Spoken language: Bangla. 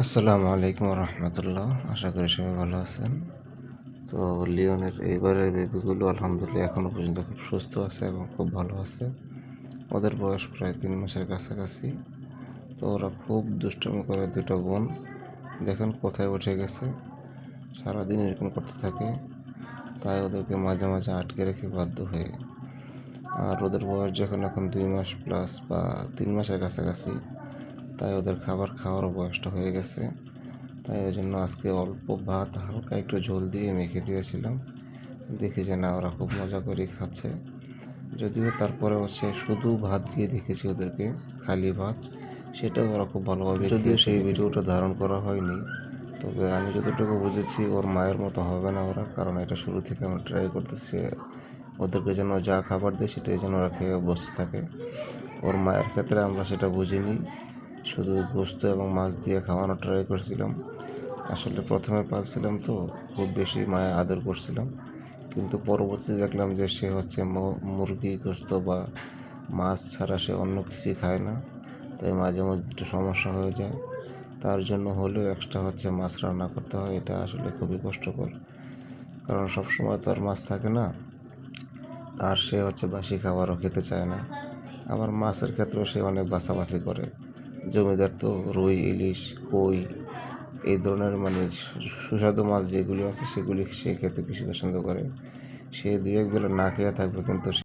আসসালামু আলাইকুম রহমতুল্লাহ। আশা করি সবাই ভালো আছেন। তো লিওনের এইবারের বেবিগুলো আলহামদুলিল্লাহ এখনও পর্যন্ত খুব সুস্থ আছে এবং খুব ভালো আছে। ওদের বয়স প্রায় 3 মাসের কাছাকাছি। তো ওরা খুব দুষ্টামি করে, দুটো বোন দেখেন কোথায় উঠে গেছে, সারাদিন এরকম করতে থাকে। তাই ওদেরকে মাঝে মাঝে আটকে রেখে বাধ্য হয়ে। আর ওদের বয়স যখন এখন 2 মাস প্লাস বা 3 মাসের কাছাকাছি, তাই ওদের খাবার খাওয়ারও বয়সটা হয়ে গেছে। তাই ওই জন্য আজকে অল্প ভাত হালকা একটু ঝোল দিয়ে মেখে দিয়েছিলাম। দেখি যে না, ওরা খুব মজা করে খাচ্ছে। যদিও তারপরে হচ্ছে শুধু ভাত দিয়ে দেখেছি ওদেরকে, খালি ভাত, সেটাও ওরা খুব ভালোভাবে, যদিও সেই ভিডিওটা ধারণ করা হয়নি। তবে আমি যতটুকু বুঝেছি ওর মায়ের মতো হবে না ওরা, কারণ এটা শুরু থেকে আমরা ট্রাই করতেছি ওদেরকে যেন যা খাবার দিই সেটাই যেন ওরা খেয়ে বসে থাকে। ওর মায়ের ক্ষেত্রে আমরা সেটা বুঝিনি, শুধু গোস্ত এবং মাছ দিয়ে খাওয়ানো ট্রাই করছিলাম। আসলে প্রথমে পালছিলাম তো খুব বেশি মায়া আদর করছিলাম, কিন্তু পরবর্তীতে দেখলাম যে সে হচ্ছে মুরগি গোস্ত বা মাছ ছাড়া সে অন্য কিছুই খায় না। তাই মাঝে মাঝে একটু সমস্যা হয়ে যায়। তার জন্য হলেও এক্সট্রা হচ্ছে মাছ রান্না করতে হয়। এটা আসলে খুবই কষ্টকর, কারণ সবসময় তো আর মাছ থাকে না। আর সে হচ্ছে বাসি খাবারও খেতে চায় না। আবার মাছের ক্ষেত্রেও সে অনেক বাছাবাছি করে। জমিদার তো রুই, ইলিশ, কই, এই ধরনের সুস্বাদু মাছ যেগুলি আছে সেগুলি সে খেতে বেশি পছন্দ করে। সে 2-1 বেলা না খেয়ে থাকবে, কিন্তু